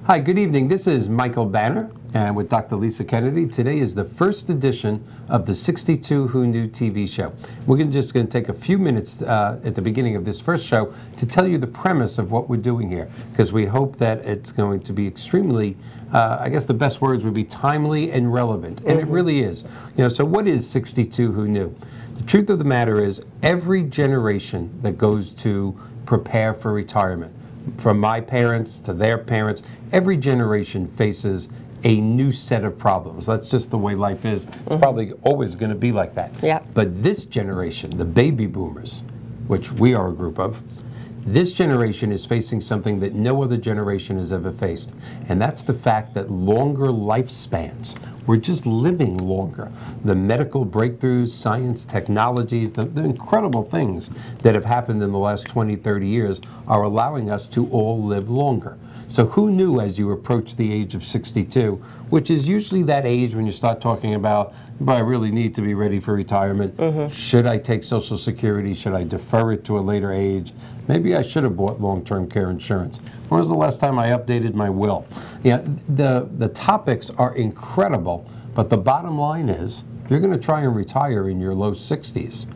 Hi, good evening. This is Michael Banner and with Dr. Lisa Kennedy. Today is the first edition of the 62 Who Knew TV show. We're just going to take a few minutes at the beginning of this first show to tell you the premise of what we're doing here, because we hope that it's going to be extremely, I guess the best words would be timely and relevant, and it really is. You know, so what is 62 Who Knew? The truth of the matter is every generation that goes to prepare for retirement, from my parents to their parents, every generation faces a new set of problems. That's just the way life is. It's probably always going to be like that. Yep. But this generation, the baby boomers, which we are a group of, this generation is facing something that no other generation has ever faced, and that's the fact that longer lifespans. We're just living longer. The medical breakthroughs, science, technologies, the incredible things that have happened in the last 20, 30 years are allowing us to all live longer. So who knew as you approach the age of 62, which is usually that age when you start talking about, but I really need to be ready for retirement. Should I take Social Security? Should I defer it to a later age? Maybe I should have bought long-term care insurance. When was the last time I updated my will? Yeah, the topics are incredible, but the bottom line is, you're going to try and retire in your low 60s.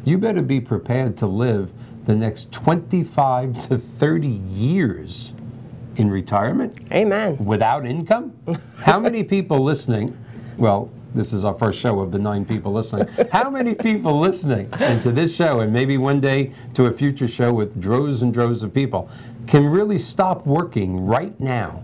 You better be prepared to live the next 25 to 30 years in retirement. Amen. Without income? How many people listening, well, this is our first show of the 9 people listening. How many people listening into this show, and maybe one day to a future show with droves and droves of people, can really stop working right now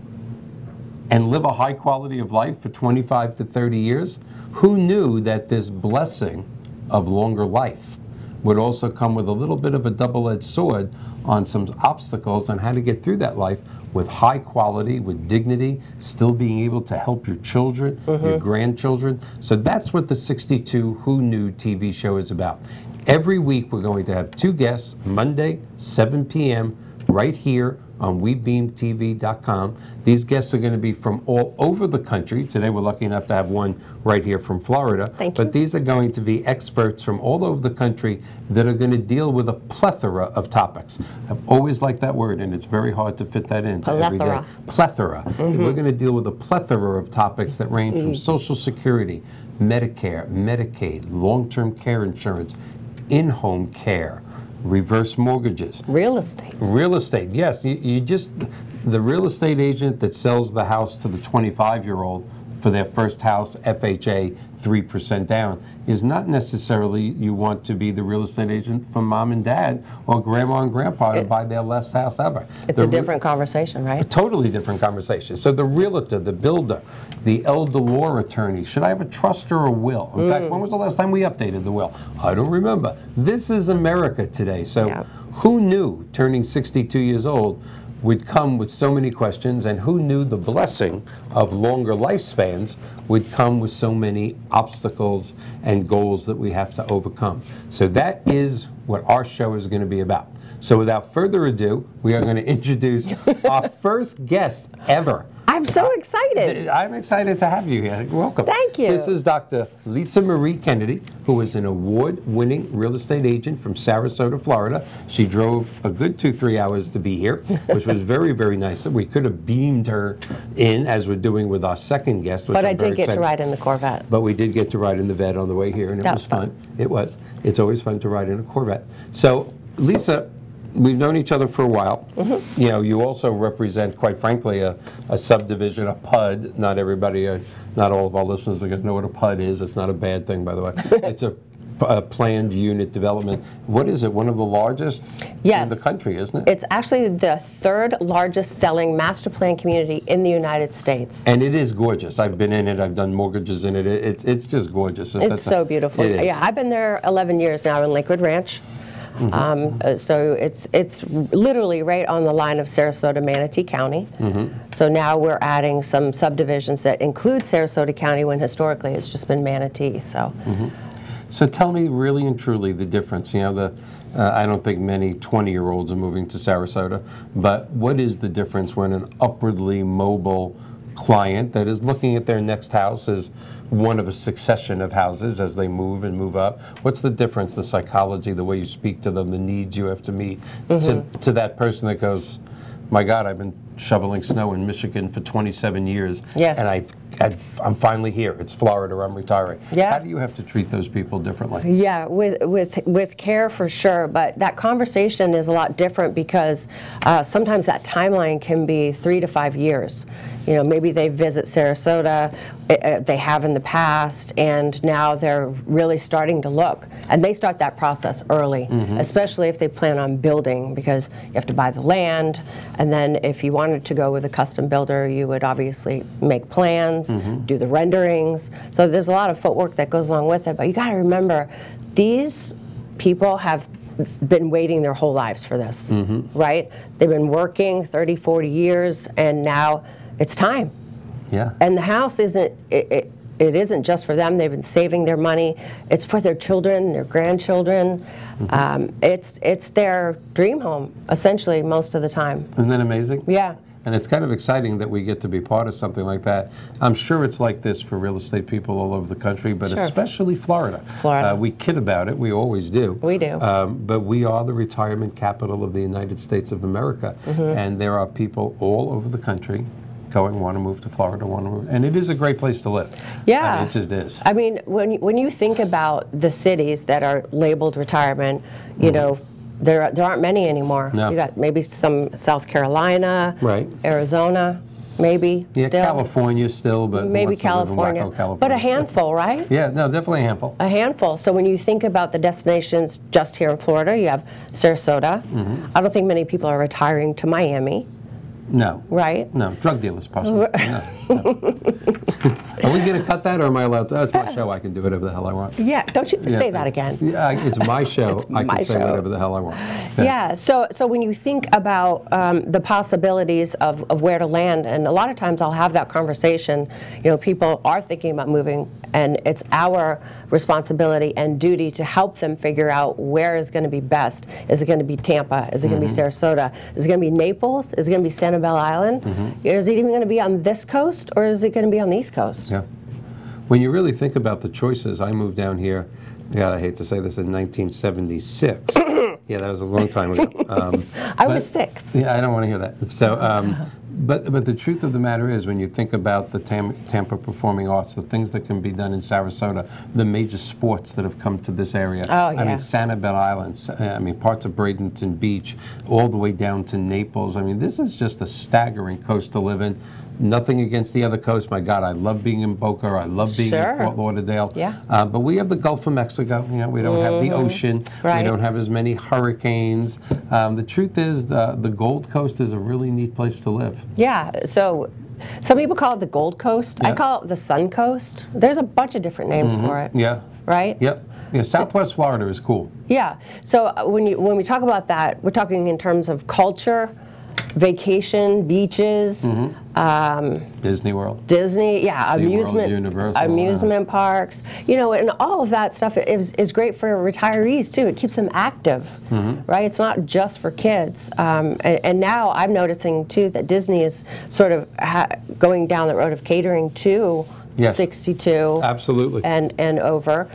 and live a high quality of life for 25 to 30 years? Who knew that this blessing of longer life would also come with a little bit of a double-edged sword on some obstacles on how to get through that life with high quality, with dignity, still being able to help your children, your grandchildren. So that's what the 62 Who Knew TV show is about. Every week we're going to have 2 guests, Monday, 7 p.m., right here on WeBeamTV.com. These guests are going to be from all over the country. Today we're lucky enough to have one right here from Florida. Thank you. But these are going to be experts from all over the country that are going to deal with a plethora of topics. I've always liked that word, and it's very hard to fit that into every day. Plethora. We're going to deal with a plethora of topics that range from Social Security, Medicare, Medicaid, long-term care insurance, in-home care, reverse mortgages. Real estate. Real estate, yes. You just, the real estate agent that sells the house to the 25-year-old for their first house, FHA, 3% down, is not necessarily you want to be the real estate agent for mom and dad or grandma and grandpa to buy their last house ever. It's a different conversation, right? A totally different conversation. So the realtor, the builder, the elder law attorney, should I have a trust or a will? In fact, when was the last time we updated the will? I don't remember. This is America today. So who knew turning 62 years old would come with so many questions, and who knew the blessing of longer lifespans would come with so many obstacles and goals that we have to overcome. So that is what our show is going to be about. So without further ado, we are going to introduce our first guest ever. I'm so excited. I'm excited to have you here. Welcome. Thank you. This is Dr. Lisa Marie Kennedy, who is an award-winning real estate agent from Sarasota, Florida. She drove a good 2-3 hours to be here, which was very, very nice. We could have beamed her in, as we're doing with our second guest. But I did get to ride in the Corvette. But we did get to ride in the Vet on the way here, and it was fun. It was. It's always fun to ride in a Corvette. So, Lisa, we've known each other for a while. You know, you also represent, quite frankly, a subdivision, a PUD. Not everybody, not all of our listeners are going to know what a PUD is. It's not a bad thing, by the way. It's a planned unit development. What is it? One of the largest in the country, isn't it? It's actually the 3rd largest selling master plan community in the United States. And it is gorgeous. I've been in it. I've done mortgages in it. It's just gorgeous. It's so beautiful. Yeah, I've been there 11 years now in Lakewood Ranch. So it's literally right on the line of Sarasota, Manatee County. So now we're adding some subdivisions that include Sarasota County when historically it's just been Manatee. So, so tell me really and truly the difference. You know, I don't think many 20-year-olds are moving to Sarasota, but what is the difference when an upwardly mobile client that is looking at their next house as one of a succession of houses as they move and move up? What's the difference, the psychology, the way you speak to them, the needs you have to meet to that person that goes, my God, I've been shoveling snow in Michigan for 27 years. Yes. And I'm finally here. It's Florida. I'm retiring. Yeah. How do you have to treat those people differently? Yeah, with care for sure, but that conversation is a lot different because sometimes that timeline can be 3 to 5 years. You know, maybe they visit Sarasota, they have in the past, and now they're really starting to look. And they start that process early, especially if they plan on building, because you have to buy the land, and then if you wanted to go with a custom builder, you would obviously make plans, do the renderings. So there's a lot of footwork that goes along with it, but you got to remember, these people have been waiting their whole lives for this, right? They've been working 30, 40 years, and now it's time. Yeah. And the house isn't, it isn't just for them. They've been saving their money. It's for their children, their grandchildren. It's their dream home, essentially, most of the time. Isn't that amazing? Yeah. And it's kind of exciting that we get to be part of something like that. I'm sure it's like this for real estate people all over the country, but especially Florida. We kid about it. We always do. We do. But we are the retirement capital of the United States of America. And there are people all over the country want to move to Florida, and it is a great place to live. Yeah. I mean, it just is. I mean, when you think about the cities that are labeled retirement, you know, there aren't many anymore. No. You got maybe some South Carolina, right? Arizona, maybe. Yeah, still. California still, but maybe California. But a handful, right? Yeah, no, definitely a handful. A handful. So when you think about the destinations just here in Florida, you have Sarasota. I don't think many people are retiring to Miami. No. Right? No. Drug dealers, possibly. No. Are we going to cut that, or am I allowed to? That's my show. I can do whatever the hell I want. Yeah. Don't you say that again. Yeah, it's my show. It's I my can say show. whatever the hell I want. Yeah. So when you think about the possibilities of where to land, and a lot of times I'll have that conversation, you know, people are thinking about moving, and it's our responsibility and duty to help them figure out where is going to be best. Is it going to be Tampa? Is it going to be Sarasota? Is it going to be Naples? Is it going to be Sanibel Island? Is it even going to be on this coast, or is it going to be on the East Coast? Yeah. When you really think about the choices, I moved down here, God, I hate to say this, in 1976. Yeah, that was a long time ago. I was 6. Yeah, I don't want to hear that. So, but the truth of the matter is, when you think about the Tampa Performing Arts, the things that can be done in Sarasota, the major sports that have come to this area. Oh, yeah. I mean, Sanibel Island, I mean, parts of Bradenton Beach, all the way down to Naples. I mean, this is just a staggering coast to live in. Nothing against the other coast. My God, I love being in Boca. I love being in Fort Lauderdale. Yeah. But we have the Gulf of Mexico. You know, we don't have the ocean. Right. We don't have as many hurricanes. The truth is, the Gold Coast is a really neat place to live. Yeah. So some people call it the Gold Coast. Yeah. I call it the Sun Coast. There's a bunch of different names for it. Yeah. Right? Yep. Yeah, Southwest Florida is cool. Yeah. So when we talk about that, we're talking in terms of culture, vacation, beaches, Disney World. Disney, yeah, World, Universal, amusement parks, you know, and all of that stuff is great for retirees too. It keeps them active, right? It's not just for kids. And now I'm noticing too that Disney is sort of going down the road of catering to 62 absolutely and over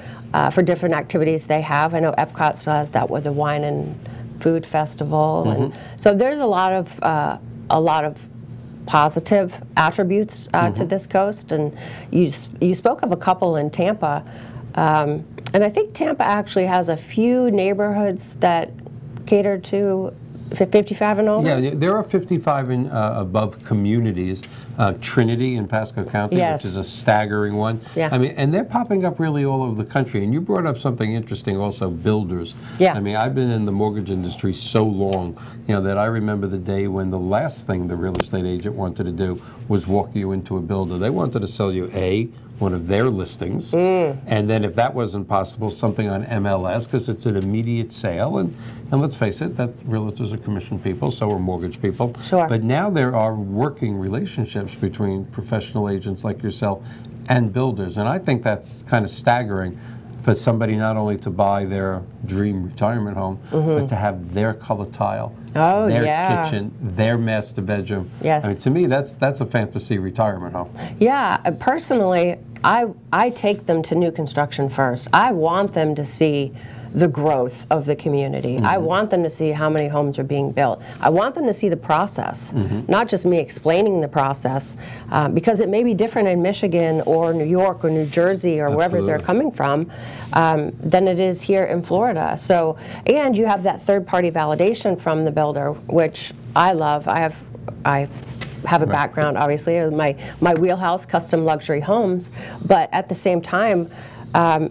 for different activities they have. I know Epcot still has that with the wine and food festival, and so there's a lot of positive attributes to this coast. And you spoke of a couple in Tampa, and I think Tampa actually has a few neighborhoods that cater to 55 and older. Yeah, there are 55 and above communities. Trinity in Pasco County, which is a staggering one. Yeah. I mean, and they're popping up really all over the country. And you brought up something interesting also, builders. Yeah. I mean, I've been in the mortgage industry so long, you know, that I remember the day when the last thing the real estate agent wanted to do was walk you into a builder. They wanted to sell you one of their listings, and then if that wasn't possible, something on MLS, because it's an immediate sale. And let's face it, that realtors are commission people, so are mortgage people. Sure. But now there are working relationships between professional agents like yourself and builders, and I think that's kind of staggering for somebody not only to buy their dream retirement home, but to have their color tile, their kitchen, their master bedroom. Yes. I mean, to me, that's a fantasy retirement home. Yeah, personally, I take them to new construction first. I want them to see the growth of the community. I want them to see how many homes are being built. I want them to see the process, not just me explaining the process, because it may be different in Michigan or New York or New Jersey or wherever they're coming from than it is here in Florida. So, and you have that third-party validation from the builder, which I love. I have a background, obviously, in my wheelhouse, custom luxury homes, but at the same time,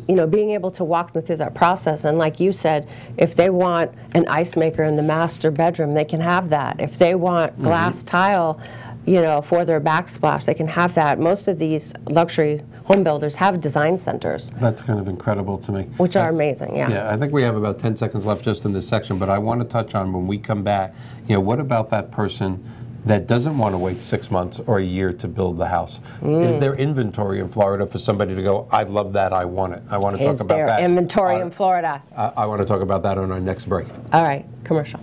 you know, being able to walk them through that process. And like you said, if they want an ice maker in the master bedroom, they can have that. If they want glass tile, you know, for their backsplash, they can have that. Most of these luxury home builders have design centers. That's kind of incredible to me. Which are amazing, yeah. Yeah, I think we have about 10 seconds left just in this section, but I want to touch on when we come back, you know, what about that person that doesn't want to wait 6 months or a year to build the house? Is there inventory in Florida for somebody to go, I love that, I want it? I want to talk about that. Is there inventory in Florida? I want to talk about that on our next break. All right, commercial.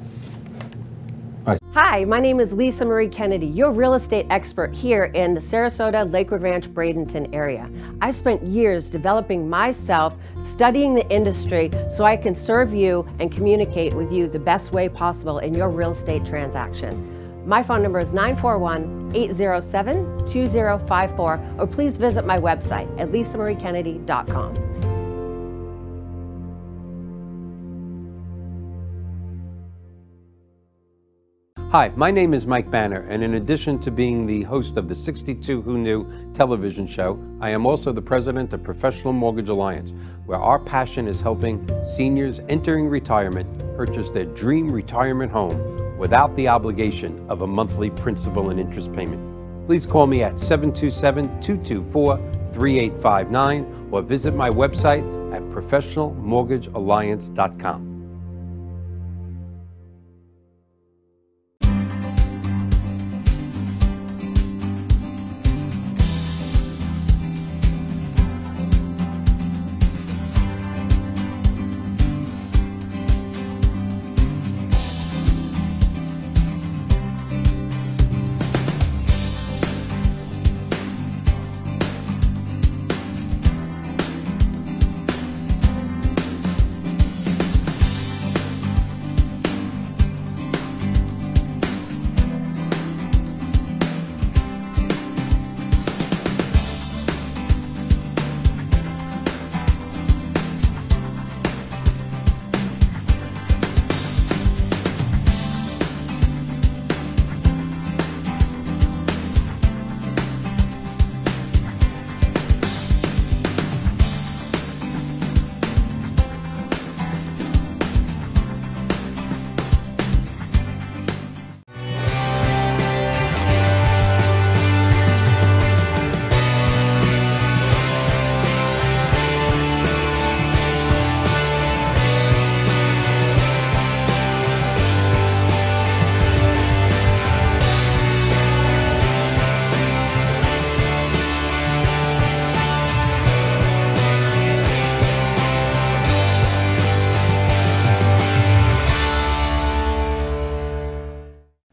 Hi, my name is Lisa Marie Kennedy, your real estate expert here in the Sarasota, Lakewood Ranch, Bradenton area. I spent years developing myself, studying the industry so I can serve you and communicate with you the best way possible in your real estate transaction. My phone number is 941-807-2054, or please visit my website at lisamariekennedy.com. Hi, my name is Mike Banner, and in addition to being the host of the 62 Who Knew television show, I am also the president of Professional Mortgage Alliance, where our passion is helping seniors entering retirement purchase their dream retirement home without the obligation of a monthly principal and interest payment. Please call me at 727-224-3859 or visit my website at professionalmortgagealliance.com.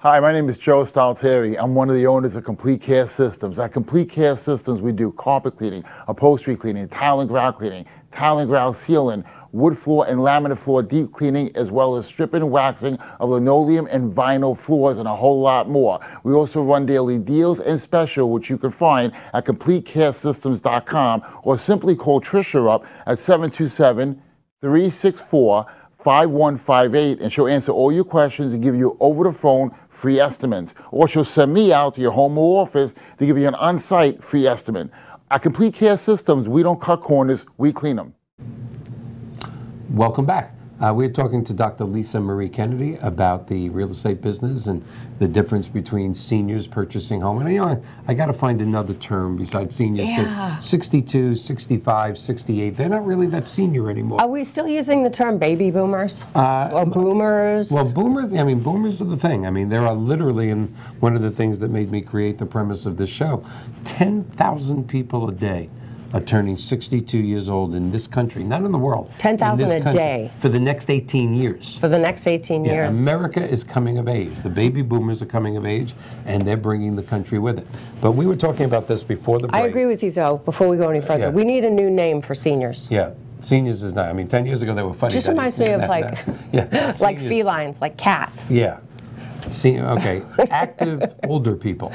Hi, my name is Joe Stalteri. I'm one of the owners of Complete Care Systems. At Complete Care Systems, we do carpet cleaning, upholstery cleaning, tile and grout sealing, wood floor and laminate floor deep cleaning, as well as stripping and waxing of linoleum and vinyl floors, and a whole lot more. We also run daily deals and special, which you can find at CompleteCareSystems.com, or simply call Tricia up at 727-364-5158, and she'll answer all your questions and give you over the phone free estimates. Or she'll send me out to your home or office to give you an on-site free estimate. At Complete Care Systems, we don't cut corners, we clean them. Welcome back. We're talking to Dr. Lisa Marie Kennedy about the real estate business and the difference between seniors purchasing home. And you know, I got to find another term besides seniors, because 62, 65, 68, they're not really that senior anymore. Are we still using the term baby boomers? Or boomers? Well, boomers, I mean, boomers are the thing. I mean, there are literally, and one of the things that made me create the premise of this show, 10,000 people a day are turning 62 years old in this country, not in the world. 10,000 a day. For the next 18 years. For the next 18 years. America is coming of age. The baby boomers are coming of age, and they're bringing the country with it. But we were talking about this before the break. I agree with you, though, before we go any further. We need a new name for seniors. Yeah. Seniors is not. I mean, 10 years ago they were funny. Just reminds me of like, yeah, like seniors. felines, like cats. Yeah. Okay, active older people.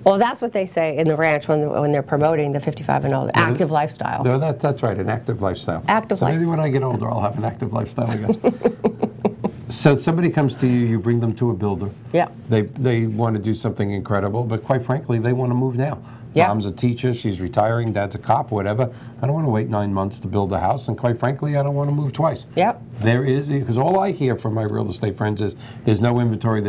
Well, that's what they say in the ranch when they're promoting the 55 and older, active lifestyle. No, that's right, an active lifestyle. Active so lifestyle. Maybe when I get older, I'll have an active lifestyle again. So somebody comes to you, you bring them to a builder. Yeah. They want to do something incredible, but quite frankly, they want to move now. Yeah. Mom's a teacher, she's retiring, dad's a cop, whatever. I don't want to wait 9 months to build a house, and quite frankly, I don't want to move twice. Yep. There is, because all I hear from my real estate friends is, there's no inventory,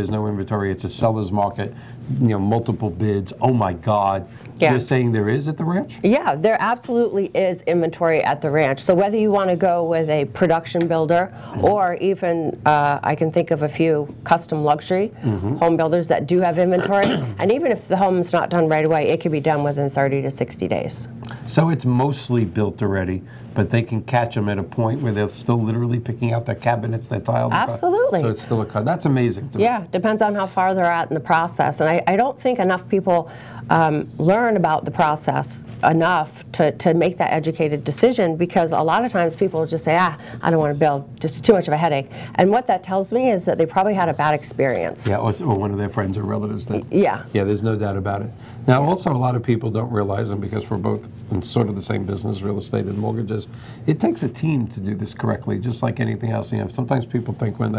it's a seller's market, multiple bids, oh my God. Yeah. They're saying there is at the ranch? Yeah, there absolutely is inventory at the ranch. So whether you want to go with a production builder or even, I can think of a few custom luxury home builders that do have inventory, and even if the home's not done right away, it can be done within 30 to 60 days. So it's mostly built already, but they can catch them at a point where they're still literally picking out their cabinets, their tile. Absolutely. So it's still a cut. That's amazing to me. Yeah, depends on how far they're at in the process. And I don't think enough people learn about the process enough to make that educated decision, because a lot of times people just say, I don't want to build, just too much of a headache. And what that tells me is that they probably had a bad experience. Yeah, or one of their friends or relatives did. Yeah. Yeah, there's no doubt about it. Now, also, a lot of people don't realize, and because we're both in sort of the same business, real estate and mortgages, it takes a team to do this correctly, just like anything else. Sometimes people think when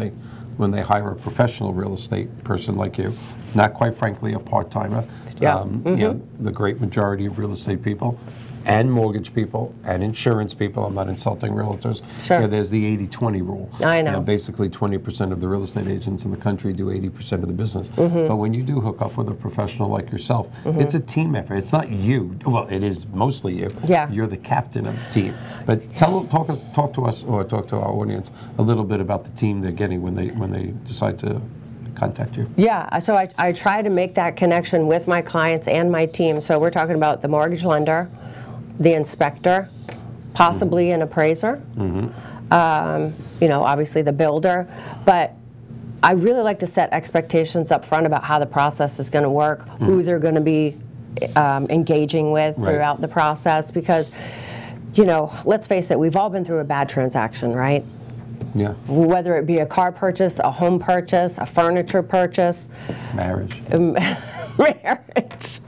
they hire a professional real estate person like you, not quite frankly a part-timer, Yeah. The great majority of real estate people and mortgage people and insurance people, I'm not insulting realtors, Sure. there's the 80-20 rule. I know. Basically 20% of the real estate agents in the country do 80% of the business. But when you do hook up with a professional like yourself, it's a team effort. It's not you. Well, it is mostly you. Yeah. You're the captain of the team. But talk to us or talk to our audience a little bit about the team they're getting when they decide to contact you. Yeah, so I try to make that connection with my clients and my team. So we're talking about the mortgage lender, the inspector, possibly an appraiser, obviously the builder. But I really like to set expectations up front about how the process is going to work, who they're going to be engaging with throughout the process, because, let's face it, we've all been through a bad transaction, right? Yeah. Whether it be a car purchase, a home purchase, a furniture purchase. Marriage. Marriage.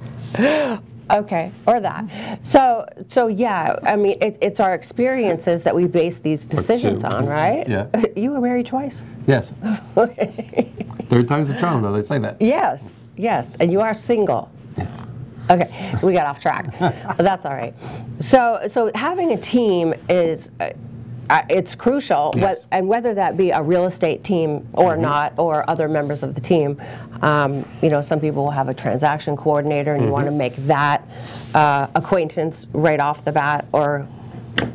Okay, or that. So yeah, I mean, it's our experiences that we base these decisions on, right? Yeah. You were married twice. Yes. Third time's a charm, though. They say that. Yes, and you are single. Yes. Okay, we got off track, but that's all right. So having a team is. It's crucial, Yes. and whether that be a real estate team or not, or other members of the team. Some people will have a transaction coordinator, and you want to make that acquaintance right off the bat, or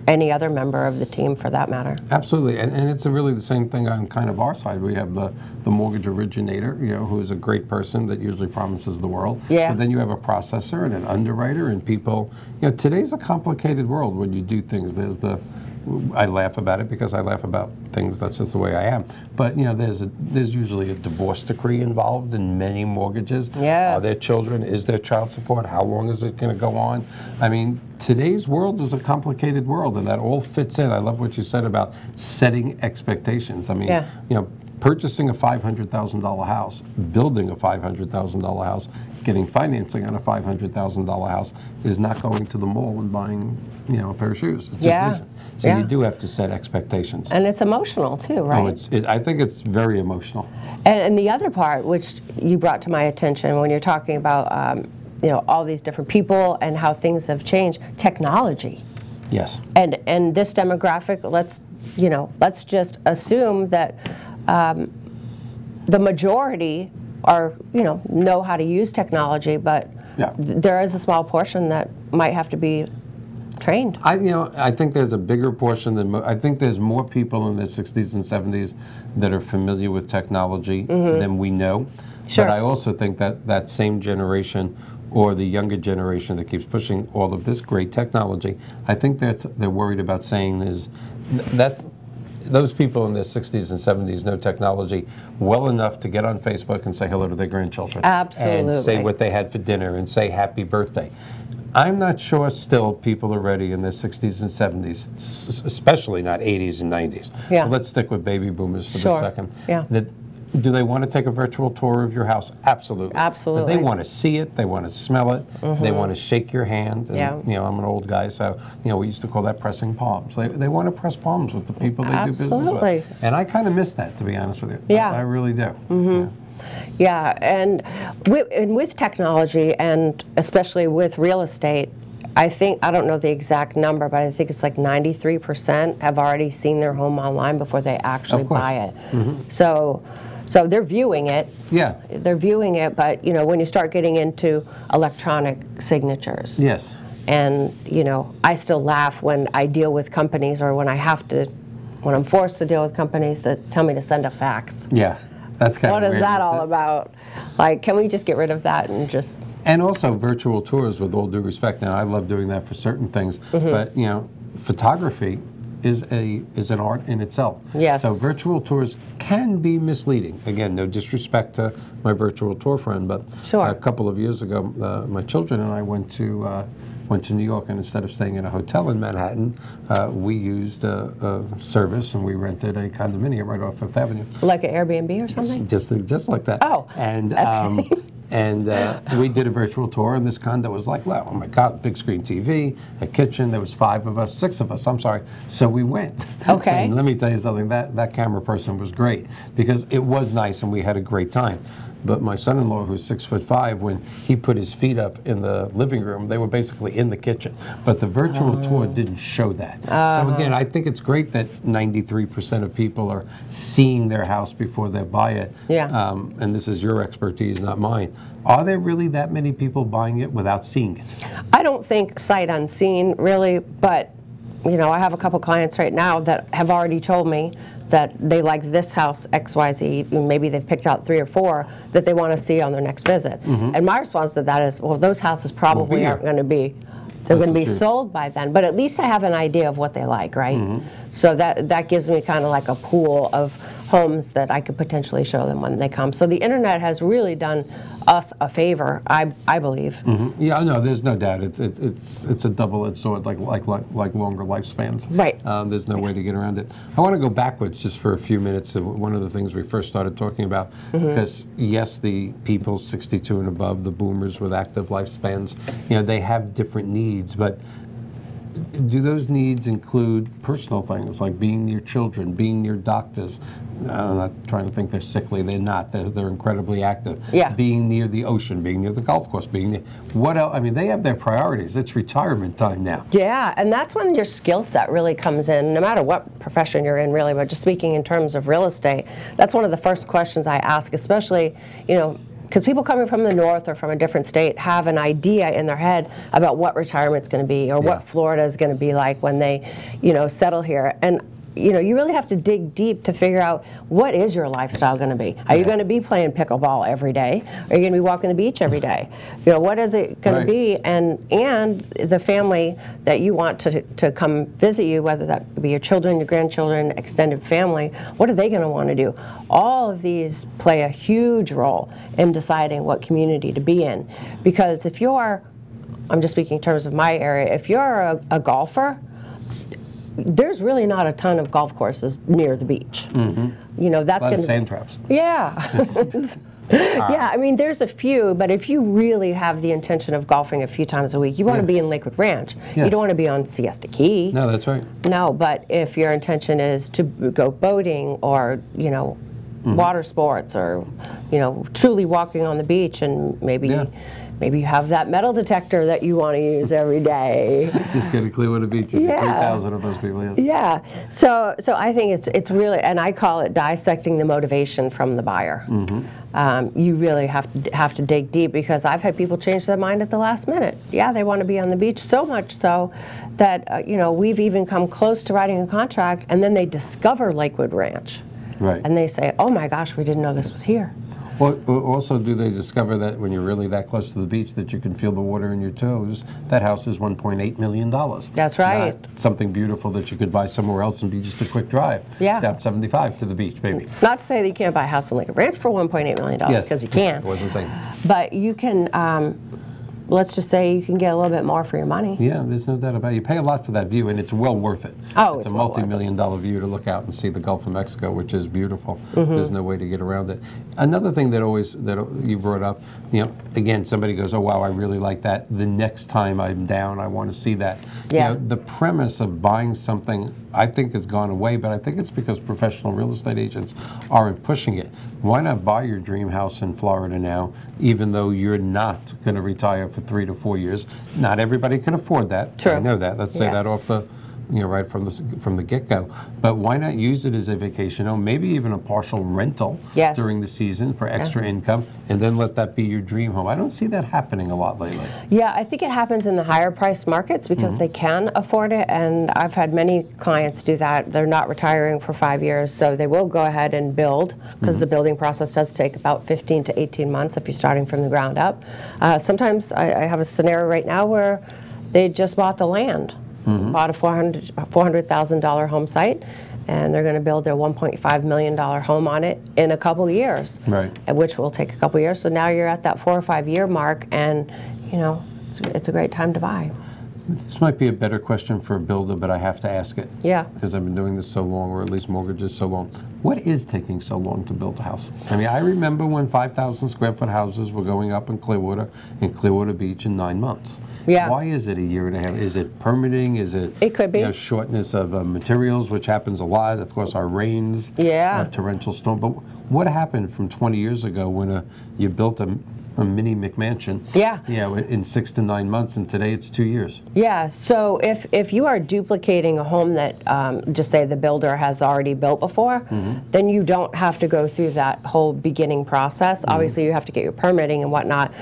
any other member of the team for that matter. Absolutely, and it's really the same thing on kind of our side. We have the mortgage originator, who is a great person that usually promises the world. Yeah. But then you have a processor and an underwriter and people. Today's a complicated world when you do things. I laugh about it because I laugh about things. That's just the way I am. But there's usually a divorce decree involved in many mortgages. Yeah. Are there children? Is there child support? How long is it going to go on? I mean, today's world is a complicated world, and that all fits in. I love what you said about setting expectations. I mean, purchasing a $500,000 house, building a $500,000 house, getting financing on a $500,000 house is not going to the mall and buying, a pair of shoes. It just isn't. So you do have to set expectations. And it's emotional too, right? I think it's very emotional. And the other part, which you brought to my attention when you're talking about, all these different people and how things have changed, technology. Yes. And this demographic, let's just assume that the majority are, know how to use technology, but there is a small portion that might have to be trained. I think there's a bigger portion than I think there's more people in their 60s and 70s that are familiar with technology than we know. Sure. But I also think that same generation or the younger generation that keeps pushing all of this great technology, I think they're worried about saying is that those people in their 60s and 70s know technology well enough to get on Facebook and say hello to their grandchildren. Absolutely. And say what they had for dinner and say happy birthday. I'm not sure still people are ready in their 60s and 70s, especially not 80s and 90s. Yeah. So let's stick with baby boomers for Sure. the second. Yeah. Do they want to take a virtual tour of your house? Absolutely. Absolutely. But they want to see it. They want to smell it. They want to shake your hand. And, Yeah. you know, I'm an old guy, so we used to call that pressing palms. They want to press palms with the people they do business Absolutely. with. And I kind of miss that, to be honest with you. Yeah. I really do. Yeah, and with technology, and especially with real estate, I don't know the exact number, but I think it's like 93% have already seen their home online before they actually buy it. So they're viewing it. Yeah. They're viewing it, but when you start getting into electronic signatures. Yes. And I still laugh when I deal with companies, or when I'm forced to deal with companies that tell me to send a fax. Yeah. That's kind of weird. What is that all about? Like, can we just get rid of that and just... And also virtual tours, with all due respect, and I love doing that for certain things, but photography is an art in itself. Yes. So virtual tours can be misleading. Again, no disrespect to my virtual tour friend, but Sure. a couple of years ago, my children and I went to New York, and instead of staying in a hotel in Manhattan, we used a service, and we rented a condominium right off Fifth Avenue. Like an Airbnb or something? Just like that. Oh, and okay. And we did a virtual tour, and this condo was like, oh my God, big screen TV, a kitchen. There was 6 of us, I'm sorry. So we went. Okay. And let me tell you something, that camera person was great, because it was nice and we had a great time. But my son-in-law, who's 6'5", when he put his feet up in the living room, they were basically in the kitchen. But the virtual tour didn't show that. So again, I think it's great that 93% of people are seeing their house before they buy it. Yeah. And this is your expertise, not mine. Are there really that many people buying it without seeing it? I don't think sight unseen, really, but I have a couple clients right now that have already told me that they like this house, XYZ, maybe they've picked out 3 or 4 that they want to see on their next visit. And my response to that is, well, those houses probably aren't going to be, they're going to be sold by then. But at least I have an idea of what they like, right? So that gives me kind of like a pool of homes that I could potentially show them when they come. So the internet has really done us a favor, I believe. Yeah, no, there's no doubt. It's a double-edged sword, like longer lifespans. Right. There's no way to get around it. I want to go backwards just for a few minutes. One of the things we first started talking about, because yes, the people 62 and above, the boomers with active lifespans, they have different needs, but do those needs include personal things like being near children, being near doctors? I'm not trying to think they're sickly. They're not. They're incredibly active. Yeah. Being near the ocean, being near the golf course, being near... What else? I mean, they have their priorities. It's retirement time now. Yeah, and that's when your skill set really comes in, no matter what profession you're in, really, but just speaking in terms of real estate, that's one of the first questions I ask, especially, because people coming from the north or from a different state have an idea in their head about what retirement's going to be, or what Florida is going to be like when they, settle here. And you really have to dig deep to figure out, what is your lifestyle going to be? Are you going to be playing pickleball every day? Are you going to be walking the beach every day? What is it going to be? And the family that you want to come visit you, whether that be your children, your grandchildren, extended family, what are they going to want to do? All of these play a huge role in deciding what community to be in. Because if you're, I'm just speaking in terms of my area, if you're a golfer, there's really not a ton of golf courses near the beach. That's a lot of sand traps. Yeah. Yeah, I mean, there's a few, but if you really have the intention of golfing a few times a week, you want to be in Lakewood Ranch. You don't want to be on Siesta Key. No, that's right. No, but if your intention is to go boating, or water sports, or truly walking on the beach, and maybe you have that metal detector that you want to use every day. Just get a clue what a beach is. 3,000 of those people. Yes. Yeah. So I think it's really, and I call it dissecting the motivation from the buyer. You really have to dig deep, because I've had people change their mind at the last minute. Yeah, they want to be on the beach, so much so that we've even come close to writing a contract, and then they discover Lakewood Ranch. Right. And they say, oh my gosh, we didn't know this was here. Well, also, do they discover that when you're really that close to the beach that you can feel the water in your toes? That house is $1.8 million. That's right. Not something beautiful that you could buy somewhere else and be just a quick drive. Yeah. Down 75 to the beach, maybe. Not to say that you can't buy a house in Lakewood Ranch for $1.8 million, because you can. I wasn't saying that. But you can, let's just say you can get a little bit more for your money. Yeah, there's no doubt about it. You pay a lot for that view, and it's well worth it. Oh, it's a well multi-million-dollar view to look out and see the Gulf of Mexico, which is beautiful. There's no way to get around it. Another thing that you brought up, again, somebody goes, "Oh wow, I really like that. The next time I'm down, I want to see that." Yeah. The premise of buying something, I think, has gone away, but I think it's because professional real estate agents aren't pushing it. Why not buy your dream house in Florida now, even though you're not going to retire for 3 to 4 years? Not everybody can afford that. True. I know that. Let's say that off the, right from the get-go. But why not use it as a vacation home, maybe even a partial rental during the season for extra income, and then let that be your dream home? I don't see that happening a lot lately. Yeah, I think it happens in the higher priced markets because they can afford it, and I've had many clients do that. They're not retiring for 5 years, so they will go ahead and build, because the building process does take about 15 to 18 months if you're starting from the ground up. Sometimes I have a scenario right now where they just bought the land. Bought a $400,000 home site, and they're going to build their $1.5 million home on it in a couple of years, which will take a couple of years. So now you're at that 4 or 5 year mark, and it's a great time to buy. This might be a better question for a builder, but I have to ask it. Yeah. Because I've been doing this so long, or at least mortgages so long. What is taking so long to build a house? I mean, I remember when 5,000 square foot houses were going up in Clearwater Beach in 9 months. Yeah. Why is it a year and a half? Is it permitting? Is it, it could be. Shortness of materials, which happens a lot? Of course, our rains, torrential storm. But what happened from 20 years ago when you built a mini McMansion? In 6 to 9 months, and today it's 2 years. Yeah. So if you are duplicating a home that just say the builder has already built before, then you don't have to go through that whole beginning process. Obviously, you have to get your permitting and whatnot.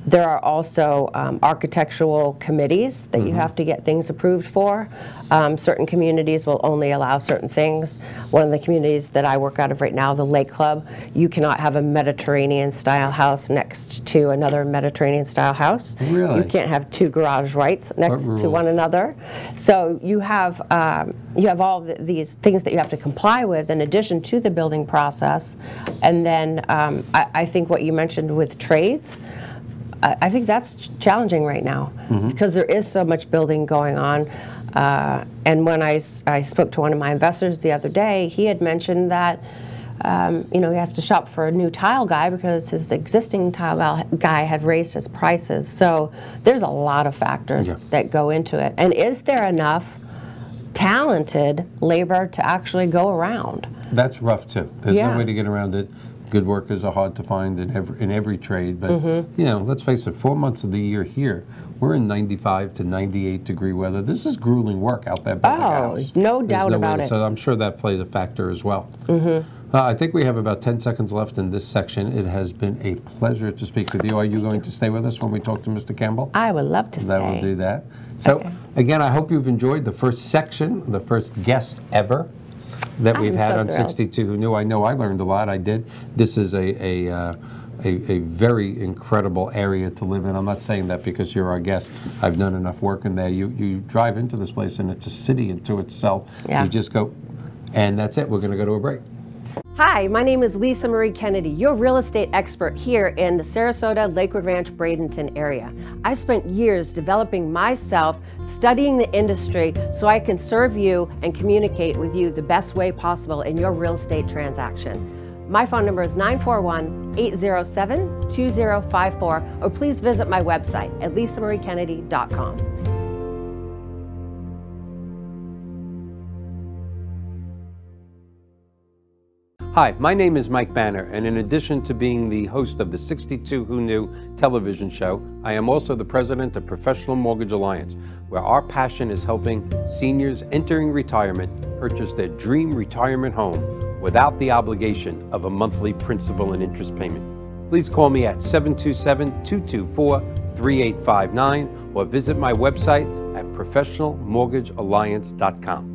There are also architectural committees that you have to get things approved for. Certain communities will only allow certain things. One of the communities that I work out of right now, the Lake Club, you cannot have a Mediterranean-style house next to another Mediterranean-style house. Really? You can't have two garage rights next to one another. So you have all these things that you have to comply with in addition to the building process. And then I think what you mentioned with trades, I think that's challenging right now because there is so much building going on. And when I spoke to one of my investors the other day, he had mentioned that he has to shop for a new tile guy because his existing tile guy had raised his prices. So there's a lot of factors that go into it. And is there enough talented labor to actually go around? That's rough too. There's no way to get around it. Good workers are hard to find in every trade, but let's face it, 4 months of the year here, we're in 95 to 98 degree weather. This is grueling work out there building a house. No doubt about it. So I'm sure that plays a factor as well. I think we have about 10 seconds left in this section. It has been a pleasure to speak with you. Are you going to stay with us when we talk to Mr. Campbell? I would love to stay. That will do that. So again, I hope you've enjoyed the first section, the first guest ever that we've had on 62 Who Knew. I know I learned a lot. I did. This is a very incredible area to live in. I'm not saying that because you're our guest. I've done enough work in there. You drive into this place and it's a city into itself. You just go, and that's it. We're going to go to a break. Hi, my name is Lisa Marie Kennedy, your real estate expert here in the Sarasota, Lakewood Ranch, Bradenton area. I've spent years developing myself, studying the industry so I can serve you and communicate with you the best way possible in your real estate transaction. My phone number is 941-807-2054, or please visit my website at lisamariekennedy.com. Hi, my name is Mike Banner, and in addition to being the host of the 62 Who Knew television show, I am also the president of Professional Mortgage Alliance, where our passion is helping seniors entering retirement purchase their dream retirement home without the obligation of a monthly principal and interest payment. Please call me at 727-224-3859 or visit my website at professionalmortgagealliance.com.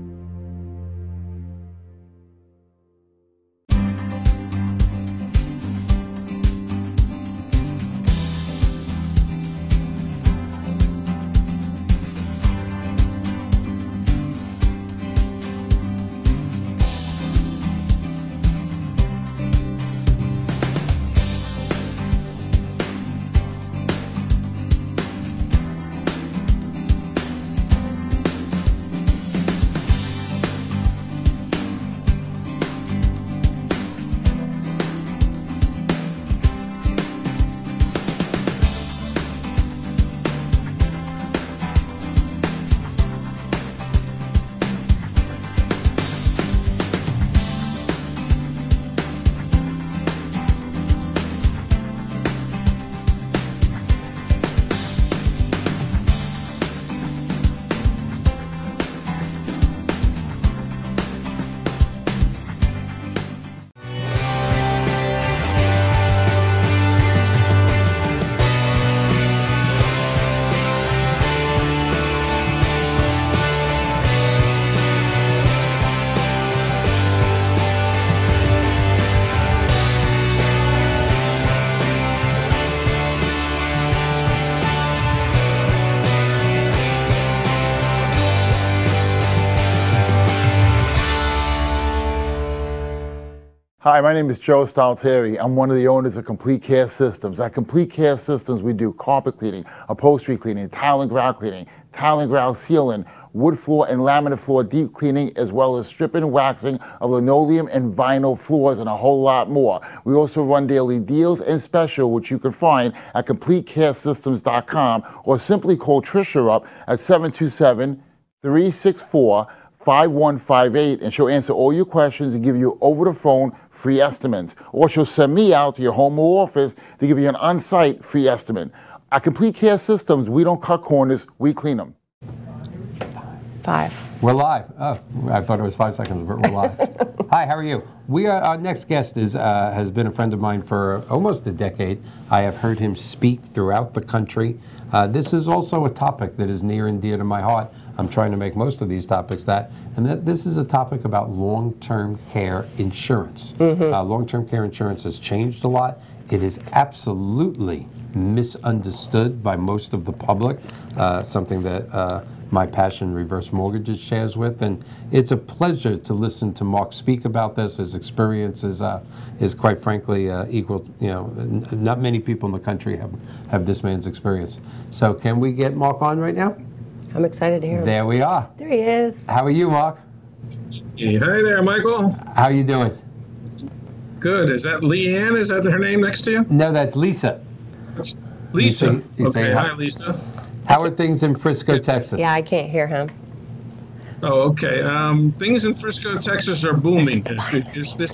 Hi, my name is Joe Stalteri. I'm one of the owners of Complete Care Systems. At Complete Care Systems, we do carpet cleaning, upholstery cleaning, tile and grout sealing, wood floor and laminate floor deep cleaning, as well as stripping and waxing of linoleum and vinyl floors, and a whole lot more. We also run daily deals and special, which you can find at CompleteCareSystems.com, or simply call Trisha up at 727-364-5158, and she'll answer all your questions and give you over the phone free estimates. Or she'll send me out to your home or office to give you an on-site free estimate. At Complete Care Systems, we don't cut corners, we clean them. 5. We're live. Oh, I thought it was 5 seconds, but we're live. Hi, how are you? Our next guest has been a friend of mine for almost a decade. I have heard him speak throughout the country. This is also a topic that is near and dear to my heart. I'm trying to make most of these topics this is a topic about long-term care insurance. Long-term care insurance has changed a lot. It is absolutely misunderstood by most of the public, something that my passion, Reverse Mortgages, shares with. And it's a pleasure to listen to Mark speak about this. His experience is quite frankly equal. Not many people in the country have this man's experience. So can we get Mark on right now? I'm excited to hear him. There we are. There he is. How are you, Mark? Hey, hi there, Michael. How are you doing? Good. Is that Leanne? Is that her name next to you? No, that's Lisa. Lisa. You say hi, Lisa. How are things in Frisco, Texas? Yeah, I can't hear him. Oh, okay. Things in Frisco, Texas are booming. This is the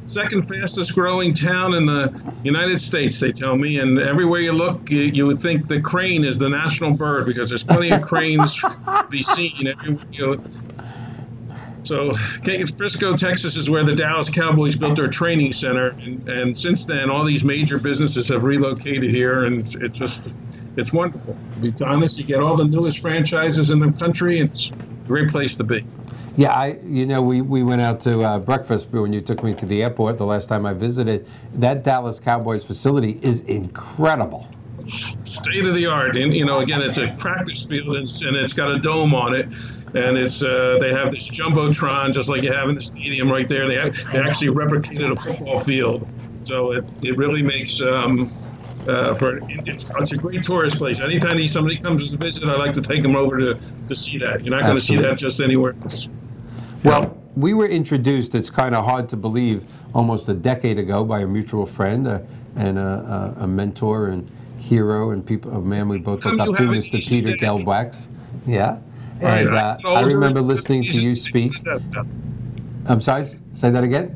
second fastest growing town in the United States, they tell me. And everywhere you look, you would think the crane is the national bird, because there's plenty of cranes to be seen everywhere. So Frisco, Texas is where the Dallas Cowboys built their training center. And since then, all these major businesses have relocated here, and it's wonderful. To be honest, you get all the newest franchises in the country. It's a great place to be. Yeah, we went out to breakfast when you took me to the airport the last time I visited. That Dallas Cowboys facility is incredible. State of the art, and again, it's a practice field, and it's got a dome on it, and it's they have this jumbotron just like you have in the stadium right there. They actually replicated a football field, so it really makes it's a great tourist place. Anytime somebody comes to visit, I like to take them over to see that. You're not going to see that just anywhere else. Well, we were introduced, it's kind of hard to believe, almost a decade ago by a mutual friend and a mentor and hero and a man we both look up to, Mr. Peter Geldwax. Yeah. Right, and I remember listening to you speak. I'm sorry, say that again?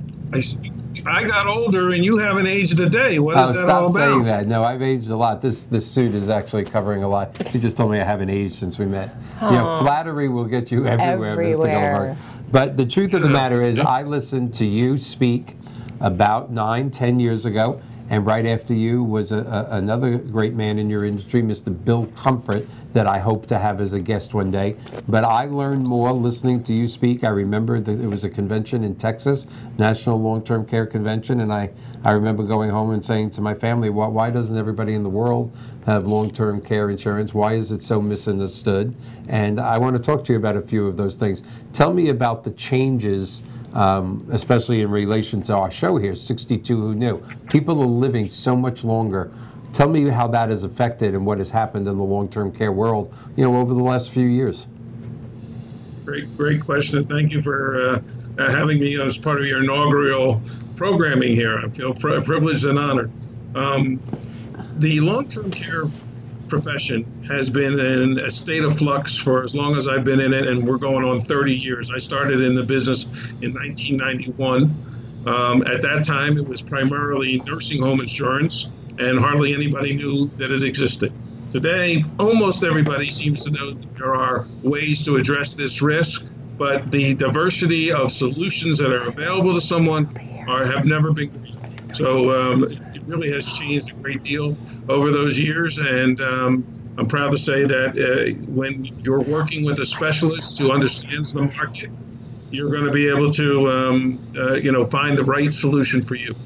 I got older and you haven't aged a day. What is that all about? Stop saying that. No, I've aged a lot. This suit is actually covering a lot. He just told me I haven't aged since we met. Flattery will get you everywhere. Mr. Goldberg. But the truth of the matter is, I listened to you speak about 9-10 years ago, and right after you was another great man in your industry, Mr. Bill Comfort, that I hope to have as a guest one day. But I learned more listening to you speak. I remember that it was a convention in Texas, National Long-Term Care Convention, and I remember going home and saying to my family, why doesn't everybody in the world have long-term care insurance? Why is it so misunderstood? And I want to talk to you about a few of those things. Tell me about the changes, especially in relation to our show here, 62 Who Knew. People are living so much longer. Tell me how that has affected and what has happened in the long-term care world, over the last few years. Great question. Thank you for having me as part of your inaugural programming here. I feel privileged and honored. The long-term care profession has been in a state of flux for as long as I've been in it, and we're going on 30 years. I started in the business in 1991. At that time, it was primarily nursing home insurance, and hardly anybody knew that it existed. Today, almost everybody seems to know that there are ways to address this risk, but the diversity of solutions that are available to someone have never been great. So it really has changed a great deal over those years, and I'm proud to say that when you're working with a specialist who understands the market, you're going to be able to find the right solution for you.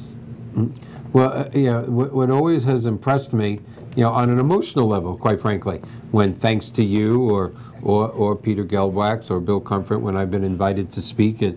Well, what always has impressed me, on an emotional level, quite frankly, when thanks to you or Peter Geldwax or Bill Comfort, when I've been invited to speak at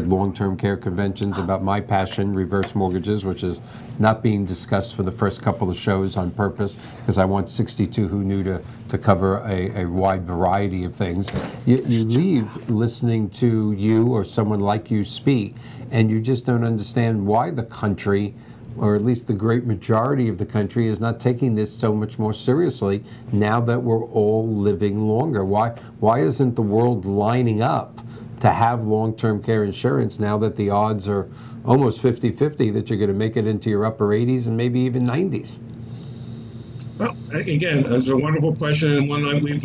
long-term care conventions about my passion, reverse mortgages, which is not being discussed for the first couple of shows on purpose, because I want 62 Who Knew to cover a wide variety of things. You leave listening to you or someone like you speak, and you just don't understand why the country, or at least the great majority of the country, is not taking this so much more seriously now that we're all living longer. Why isn't the world lining up to have long-term care insurance now that the odds are almost 50-50 that you're going to make it into your upper 80s and maybe even 90s? Well, again, that's a wonderful question, and one that we've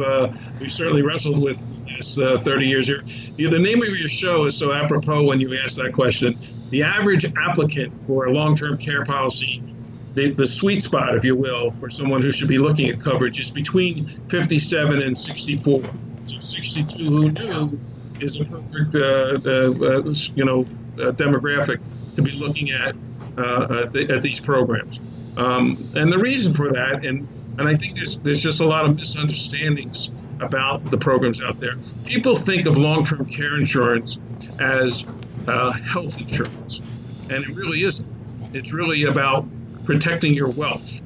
certainly wrestled with this 30 years here. The name of your show is so apropos when you ask that question. The average applicant for a long-term care policy, the sweet spot, if you will, for someone who should be looking at coverage is between 57 and 64. So 62 Who Knew is a perfect, demographic to be looking at these programs. And the reason for that, and I think there's just a lot of misunderstandings about the programs out there. People think of long-term care insurance as health insurance, and it really isn't. It's really about protecting your wealth.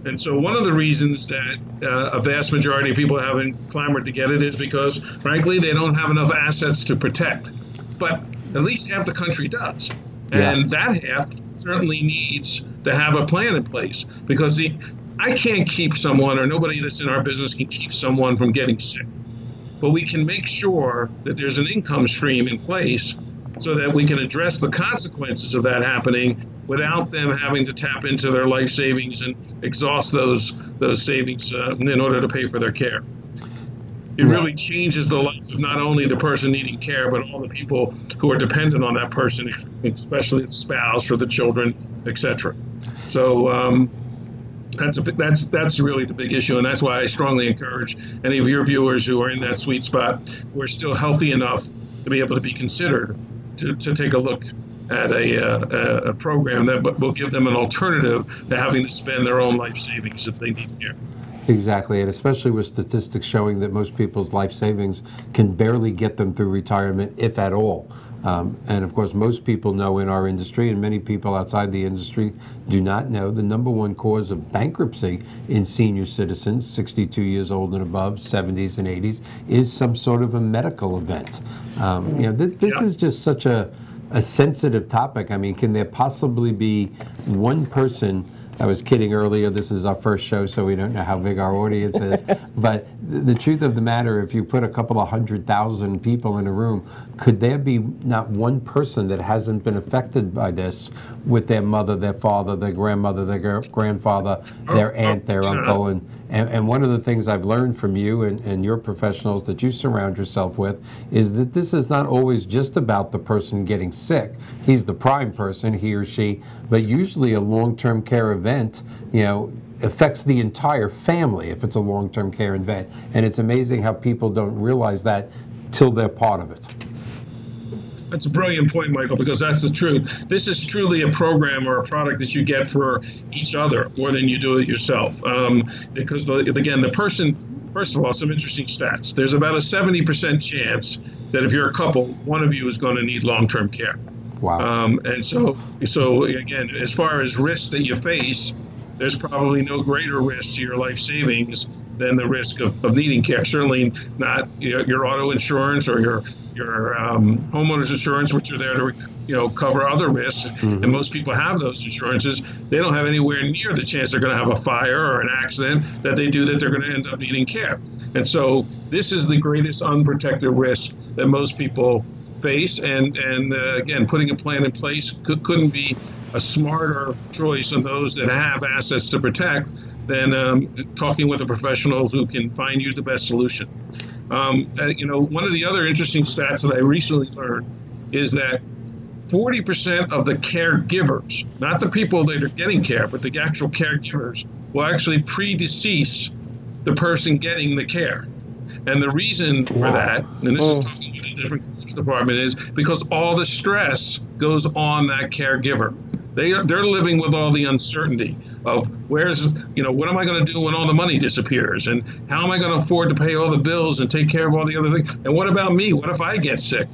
And so one of the reasons that a vast majority of people haven't clamored to get it is because, frankly, they don't have enough assets to protect. But at least half the country does. And that half certainly needs to have a plan in place, because I can't keep someone, or nobody that's in our business can keep someone from getting sick. But we can make sure that there's an income stream in place so that we can address the consequences of that happening without them having to tap into their life savings and exhaust those savings in order to pay for their care. It really changes the life of not only the person needing care, but all the people who are dependent on that person, especially the spouse or the children, etc. So that's really the big issue, and that's why I strongly encourage any of your viewers who are in that sweet spot, who are still healthy enough to be able to be considered, to take a look at a program that will give them an alternative to having to spend their own life savings if they need care. Exactly, and especially with statistics showing that most people's life savings can barely get them through retirement, if at all. And of course, most people know in our industry, and many people outside the industry do not know, the #1 cause of bankruptcy in senior citizens, 62 years old and above, 70s and 80s, is some sort of a medical event. This is just such a sensitive topic. I mean, can there possibly be one person? I was kidding earlier, this is our first show, so we don't know how big our audience is. But the truth of the matter, if you put a couple of 100,000 people in a room, could there be not one person that hasn't been affected by this with their mother, their father, their grandmother, their grandfather, their aunt, their uncle? And one of the things I've learned from you and your professionals that you surround yourself with is that this is not always just about the person getting sick. He's the prime person, he or she, but usually a long-term care event, affects the entire family if it's a long-term care event. And it's amazing how people don't realize that till they're part of it. That's a brilliant point, Michael, because that's the truth. This is truly a program or a product that you get for each other more than you do it yourself. Because, again, the person, first of all, some interesting stats. There's about a 70% chance that if you're a couple, one of you is going to need long-term care. Wow. And so again, as far as risks that you face, there's probably no greater risk to your life savings than the risk of needing care. Certainly not your auto insurance or your homeowner's insurance, which are there to cover other risks. Mm-hmm. And most people have those insurances. They don't have anywhere near the chance they're going to have a fire or an accident that they do that they're going to end up needing care. And so this is the greatest unprotected risk that most people face. And again, putting a plan in place couldn't be a smarter choice on those that have assets to protect than talking with a professional who can find you the best solution. One of the other interesting stats that I recently learned is that 40% of the caregivers, not the people that are getting care, but the actual caregivers, will actually predecease the person getting the care. And the reason for that, and this is talking with a different claims department, is because all the stress goes on that caregiver. They're living with all the uncertainty of where's, what am I going to do when all the money disappears? And how am I going to afford to pay all the bills and take care of all the other things? And what about me? What if I get sick?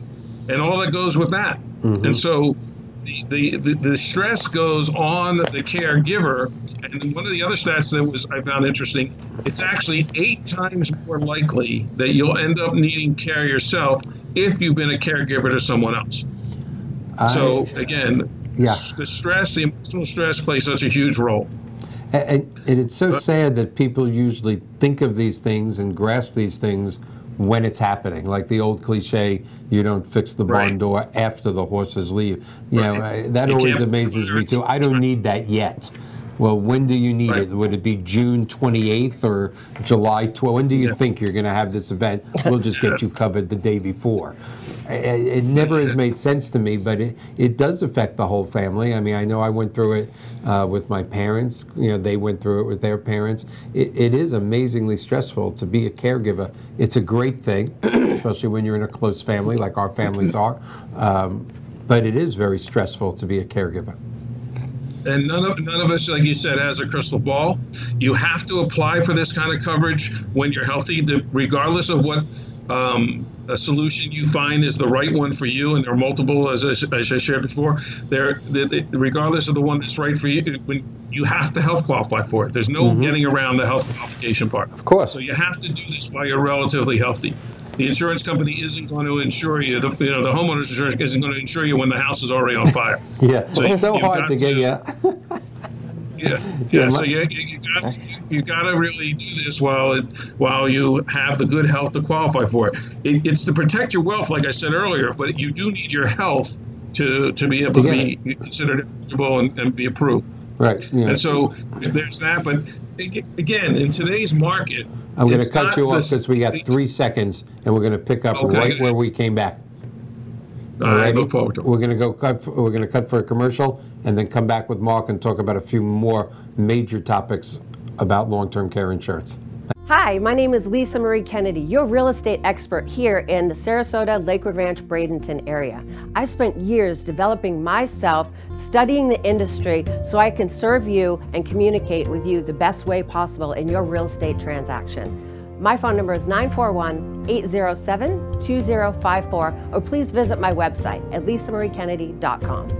And all that goes with that. Mm-hmm. And so the stress goes on the caregiver. And one of the other stats that I found interesting, it's actually 8 times more likely that you'll end up needing care yourself if you've been a caregiver to someone else. So again, the stress, the emotional stress plays such a huge role. And it's so sad that people usually think of these things and grasp these things when it's happening. Like the old cliche, you don't fix the barn door after the horses leave. That always amazes me too. I don't need that yet. Well, when do you need it? Would it be June 28th or July 12th? When do you think you're going to have this event? We'll just get you covered the day before. It never has made sense to me, but it does affect the whole family. I mean, I know I went through it with my parents. They went through it with their parents. It is amazingly stressful to be a caregiver. It's a great thing, especially when you're in a close family like our families are. But it is very stressful to be a caregiver. And none of us, like you said, has a crystal ball. You have to apply for this kind of coverage when you're healthy, regardless of what a solution you find is the right one for you. And there are multiple, as I shared before. Regardless of the one that's right for you, when you have to health qualify for it. There's no getting around the health qualification part. Of course. So you have to do this while you're relatively healthy. The insurance company isn't going to insure you. The homeowner's insurance isn't going to insure you when the house is already on fire. So it's so hard to get you. So you got to really do this while you have the good health to qualify for it. It's to protect your wealth, like I said earlier, but you do need your health to be able to be considered eligible and be approved. Right. Yeah. And so there's that. But again, in today's market, I'm going to cut you off because we got 3 seconds, and we're going to pick up right where we came back. I look forward to it. We're going to cut for a commercial, and then come back with Mark and talk about a few more major topics about long-term care insurance. Hi, my name is Lisa Marie Kennedy, your real estate expert here in the Sarasota, Lakewood Ranch, Bradenton area. I spent years developing myself, studying the industry so I can serve you and communicate with you the best way possible in your real estate transaction. My phone number is 941-807-2054, or please visit my website at lisamariekennedy.com.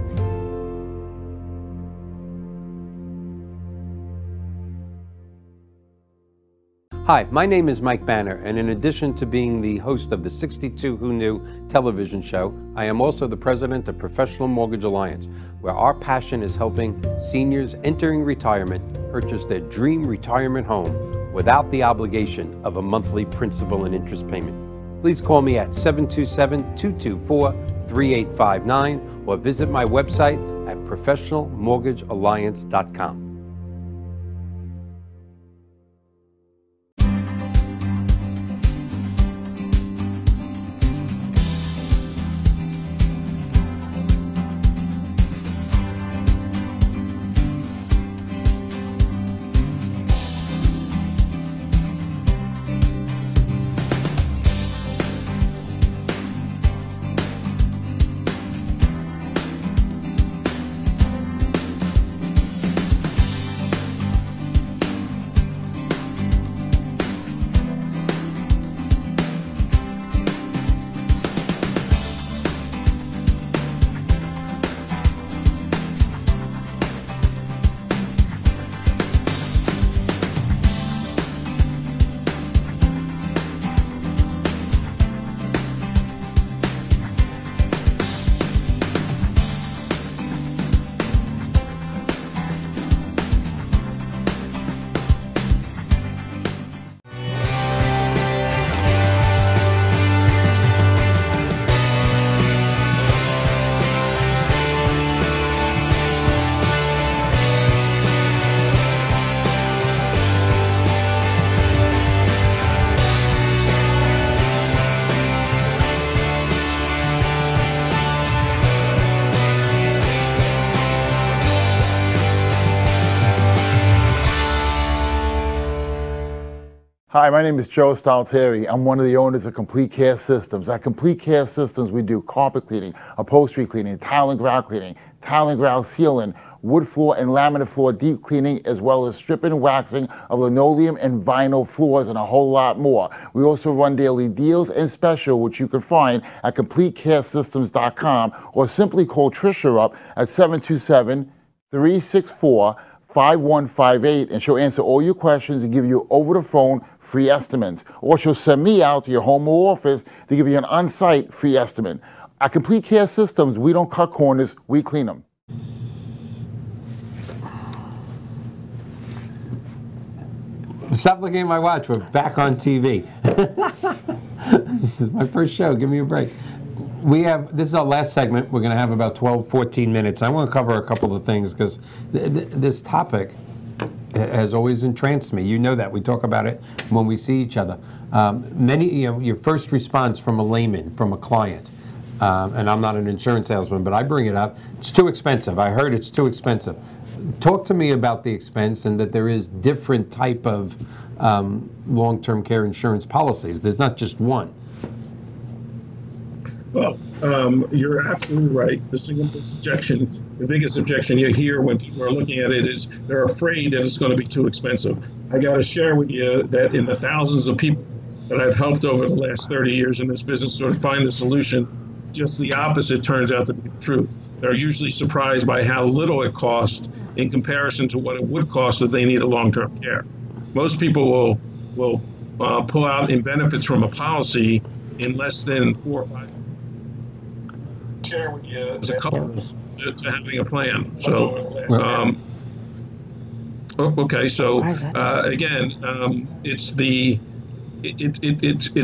Hi, my name is Mike Banner, and in addition to being the host of the 62 Who Knew television show, I am also the president of Professional Mortgage Alliance, where our passion is helping seniors entering retirement purchase their dream retirement home without the obligation of a monthly principal and interest payment. Please call me at 727-224-3859 or visit my website at professionalmortgagealliance.com. Hi, my name is Joe Stalteri. I'm one of the owners of Complete Care Systems. At Complete Care Systems, we do carpet cleaning, upholstery cleaning, tile and grout sealing, wood floor and laminate floor deep cleaning, as well as stripping and waxing of linoleum and vinyl floors, and a whole lot more. We also run daily deals and special, which you can find at CompleteCareSystems.com, or simply call Tricia up at 727-364-5158, and she'll answer all your questions and give you over the phone free estimates. Or she'll send me out to your home or office to give you an on-site free estimate. At Complete Care Systems, we don't cut corners, we clean them. Stop looking at my watch. We're back on TV. This is my first show. Give me a break. This is our last segment. We're going to have about 12, 14 minutes. I want to cover a couple of things because this topic has always entranced me. You know that. We talk about it when we see each other. Your first response from a layman, from a client, and I'm not an insurance salesman, but I bring it up. It's too expensive. I heard it's too expensive. Talk to me about the expense and that there is different type of long-term care insurance policies. There's not just one. Well, you're absolutely right. The biggest objection you hear when people are looking at it is they're afraid that it's going to be too expensive. I got to share with you that in the thousands of people that I've helped over the last 30 years in this business sort of find the solution, just the opposite turns out to be the truth. They're usually surprised by how little it costs in comparison to what it would cost if they need a long-term care. Most people will pull out in benefits from a policy in less than 4 or 5. Share with you as a couple to having a plan. So, okay. So again, it's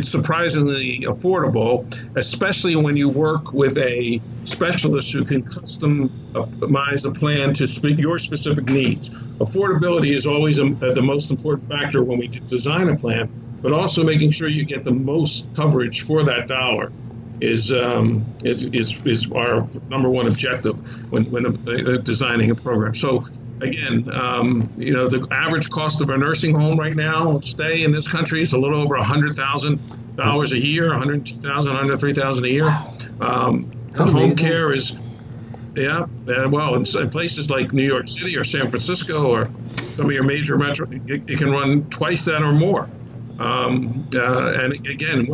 surprisingly affordable, especially when you work with a specialist who can customize a plan to your specific needs. Affordability is always the most important factor when we design a plan, but also making sure you get the most coverage for that dollar is our number one objective when designing a program. So again, the average cost of a nursing home right now, stay in this country, is a little over $100,000 a year, $102,000, $103,000 a year. Home care is, well, in places like New York City or San Francisco or some of your major metro, it can run twice that or more. And again,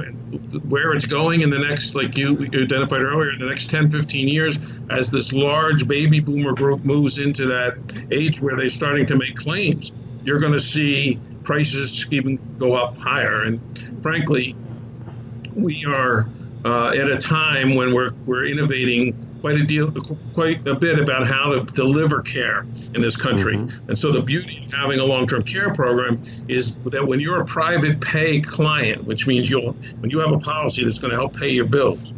where it's going in the next, like you identified earlier, in the next 10, 15 years, as this large baby boomer group moves into that age where they're starting to make claims, you're going to see prices even go up higher. And frankly, we are at a time when we're innovating quite a bit about how to deliver care in this country. Mm-hmm. And so the beauty of having a long-term care program is that when you're a private pay client, which means when you have a policy that's going to help pay your bills,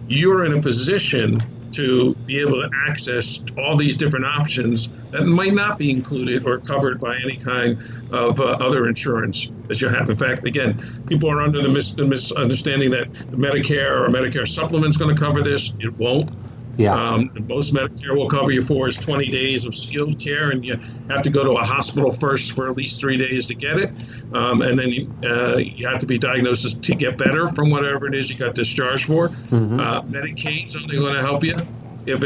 you're in a position to be able to access all these different options that might not be included or covered by any kind of other insurance that you have. In fact, again, people are under the misunderstanding that the Medicare or Medicare supplement is going to cover this. It won't. Yeah. Most Medicare will cover you for is 20 days of skilled care, and you have to go to a hospital first for at least 3 days to get it. And then you have to be diagnosed to get better from whatever it is you got discharged for. Mm-hmm. Medicaid's only going to help you if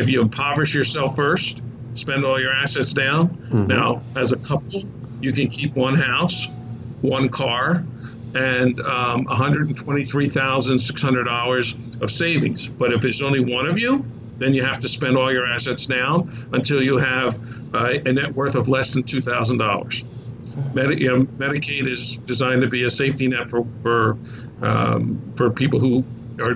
you impoverish yourself first, spend all your assets down. Mm-hmm. Now, as a couple, you can keep one house, one car, and $123,600 of savings. But if it's only one of you, then you have to spend all your assets down until you have a net worth of less than $2,000. Medicaid is designed to be a safety net for people who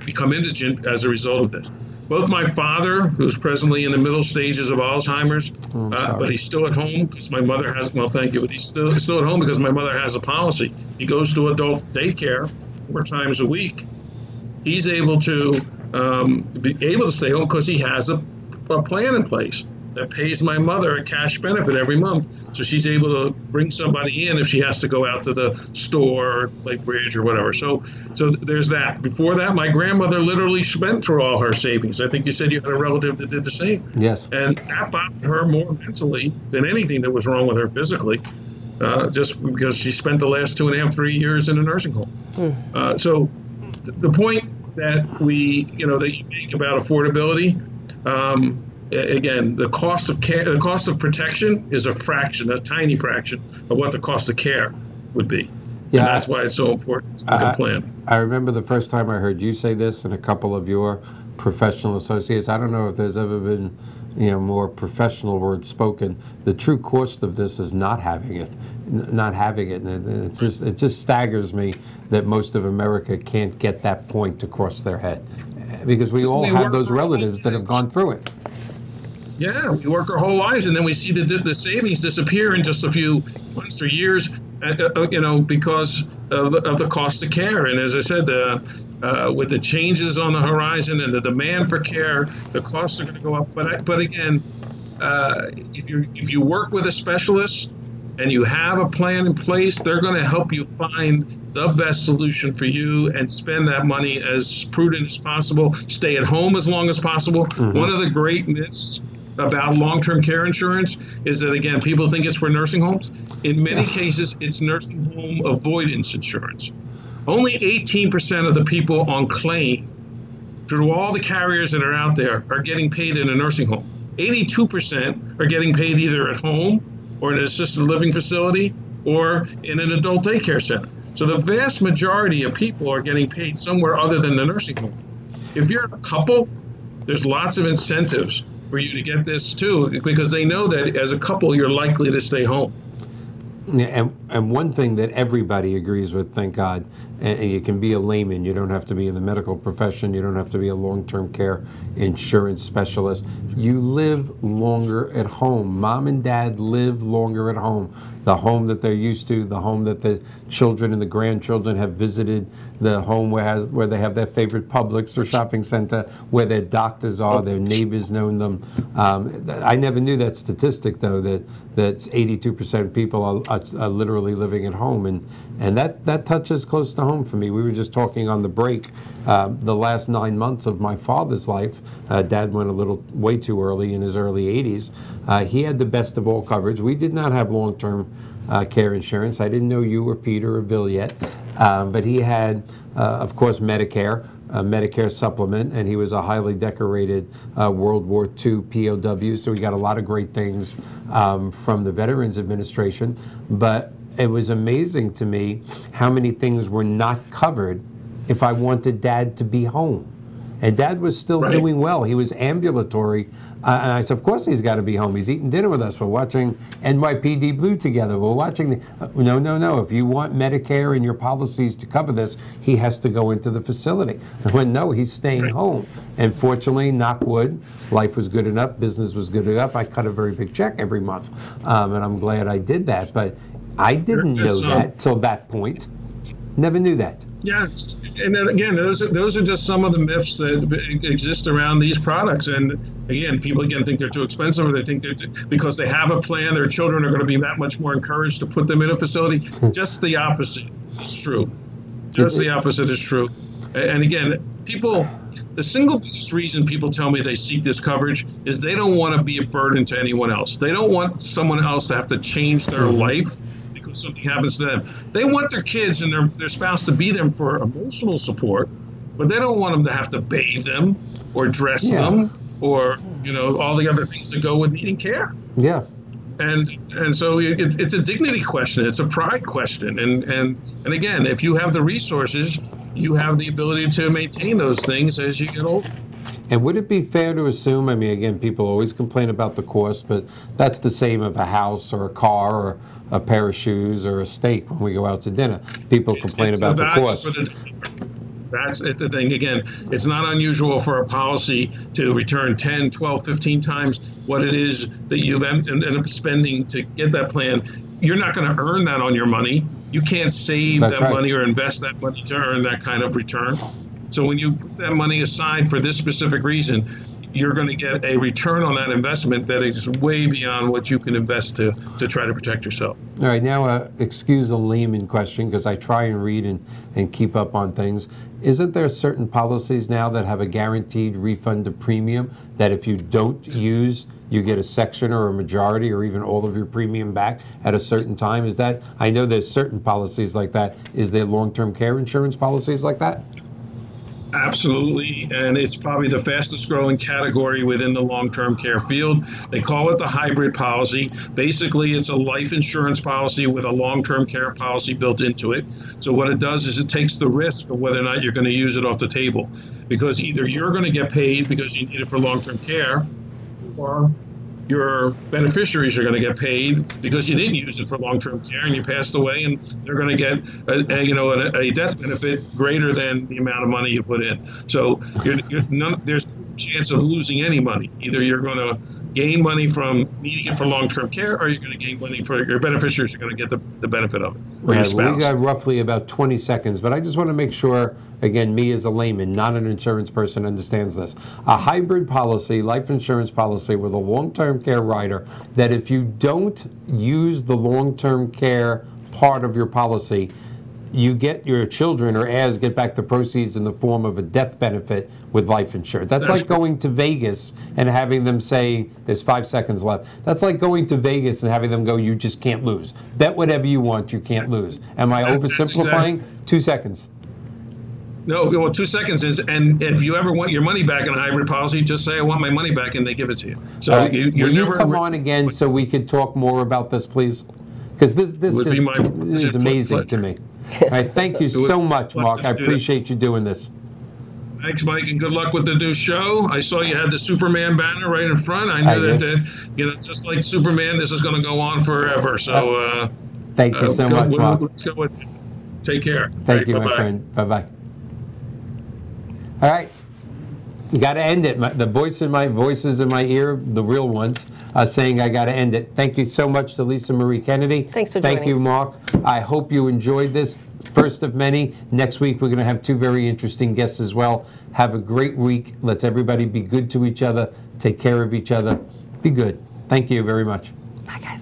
become indigent as a result of this. Both my father, who's presently in the middle stages of Alzheimer's, but he's still at home because my mother has, well, thank you, but he's still at home because my mother has a policy. He goes to adult daycare 4 times a week. He's able to stay home because he has a plan in place that pays my mother a cash benefit every month. So she's able to bring somebody in if she has to go out to the store, Lake Bridge or whatever. So there's that. Before that, my grandmother literally spent through all her savings. I think you said you had a relative that did the same. Yes. And that bothered her more mentally than anything that was wrong with her physically, just because she spent the last 2.5, 3 years in a nursing home. So the point that that you make about affordability, again, the cost of care, the cost of protection is a fraction, a tiny fraction of what the cost of care would be. Yeah, and that's why it's so important to make a plan. I remember the first time I heard you say this and a couple of your professional associates. I don't know if there's ever been, more professional words spoken. The true cost of this is not having it, and it just staggers me that most of America can't get that point across their head, because we all have those relatives that have gone through it. Yeah, we work our whole lives, and then we see the savings disappear in just a few months or years, because of the cost of care. And as I said, with the changes on the horizon and the demand for care, the costs are going to go up. But again, if you work with a specialist and you have a plan in place, they're going to help you find the best solution for you and spend that money as prudent as possible. Stay at home as long as possible. Mm-hmm. One of the great myths about long-term care insurance is that, again, people think it's for nursing homes. In many cases, it's nursing home avoidance insurance. Only 18% of the people on claim through all the carriers that are out there are getting paid in a nursing home. 82% are getting paid either at home or in an assisted living facility or in an adult daycare center. So the vast majority of people are getting paid somewhere other than the nursing home. If you're a couple, there's lots of incentives for you to get this too, because they know that as a couple, you're likely to stay home. And one thing that everybody agrees with, thank God, and you can be a layman, you don't have to be in the medical profession, you don't have to be a long-term care insurance specialist. You live longer at home. Mom and dad live longer at home. The home that they're used to, the home that the children and the grandchildren have visited, the home where they have their favorite Publix or shopping center, where their doctors are, their neighbors know them. I never knew that statistic, though, that's 82% of people are literally living at home, and that touches close to home for me. We were just talking on the break, the last 9 months of my father's life. Dad went a little way too early in his early 80s. He had the best of all coverage. We did not have long-term care insurance. I didn't know you or Peter or Bill yet, but he had, of course, Medicare, a Medicare supplement, and he was a highly decorated World War II POW, so he got a lot of great things from the Veterans Administration. But it was amazing to me how many things were not covered if I wanted Dad to be home. And Dad was still doing well. He was ambulatory. And I said, of course he's got to be home. He's eating dinner with us. We're watching NYPD Blue together. We're watching no. If you want Medicare and your policies to cover this, he has to go into the facility. I went, no, he's staying home. And fortunately, knock wood, life was good enough, business was good enough. I cut a very big check every month. And I'm glad I did that. But I didn't know that till that point. Never knew that. Yeah. And then again, those are just some of the myths that exist around these products. And again, people think they're too expensive, or they think because they have a plan, their children are going to be that much more encouraged to put them in a facility. Just the opposite is true. Just the opposite is true. And again, the single biggest reason people tell me they seek this coverage is they don't want to be a burden to anyone else. They don't want someone else to have to change their life because something happens to them. They want their kids and their spouse to be there for emotional support, but they don't want them to have to bathe them or dress them or all the other things that go with needing care. Yeah. And so it's a dignity question. It's a pride question. And again, if you have the resources, you have the ability to maintain those things as you get older. And would it be fair to assume, I mean, again, people always complain about the cost, but that's the same of a house or a car or a pair of shoes or a steak when we go out to dinner. People complain about the cost. That's the thing. Again, it's not unusual for a policy to return 10, 12, 15 times what it is that you've ended up spending to get that plan. You're not going to earn that on your money. You can't save that money or invest that money to earn that kind of return. So when you put that money aside for this specific reason, you're going to get a return on that investment that is way beyond what you can invest to try to protect yourself. All right, now excuse a layman question, because I try and read and keep up on things. Isn't there certain policies now that have a guaranteed refund of premium that if you don't use, you get a section or a majority or even all of your premium back at a certain time? Is that, I know there's certain policies like that. Is there long-term care insurance policies like that? Absolutely, and it's probably the fastest growing category within the long-term care field. They call it the hybrid policy. Basically, it's a life insurance policy with a long-term care policy built into it. So what it does is it takes the risk of whether or not you're going to use it off the table, because either you're going to get paid because you need it for long-term care, or your beneficiaries are going to get paid because you didn't use it for long-term care and you passed away, and they're going to get a death benefit greater than the amount of money you put in. So there's no chance of losing any money. Either you're going to gain money from needing it for long-term care, or you're going to gain money for your beneficiaries are going to get the benefit of it. Or your spouse. We got roughly about 20 seconds, but I just want to make sure, again, me as a layman, not an insurance person, understands this. A hybrid policy, life insurance policy with a long-term care rider, that if you don't use the long-term care part of your policy, you get your children or heirs get back the proceeds in the form of a death benefit with life insurance. That's like going to Vegas and having them say, there's 5 seconds left. That's like going to Vegas and having them go, you just can't lose. Bet whatever you want, you can't lose. Am I oversimplifying? 2 seconds. No, well, 2 seconds is, and if you ever want your money back in a hybrid policy, just say, I want my money back, and they give it to you. So right. Will you come on again so we could talk more about this, please? Because this is amazing to me. All right, thank you so much, Mark. I appreciate you doing this. Thanks, Mike, and good luck with the new show. I saw you had the Superman banner right in front. I knew that, just like Superman, this is going to go on forever. So, thank you so much, Mark. Let's go with it. Take care. Thank you, my friend. Bye-bye. All right. Got to end it. The voices in my ear, the real ones, saying I got to end it. Thank you so much to Lisa Marie Kennedy. Thanks for joining. Thank you, Mark. I hope you enjoyed this first of many. Next week, we're going to have 2 very interesting guests as well. Have a great week. Let's everybody be good to each other. Take care of each other. Be good. Thank you very much. Bye, guys.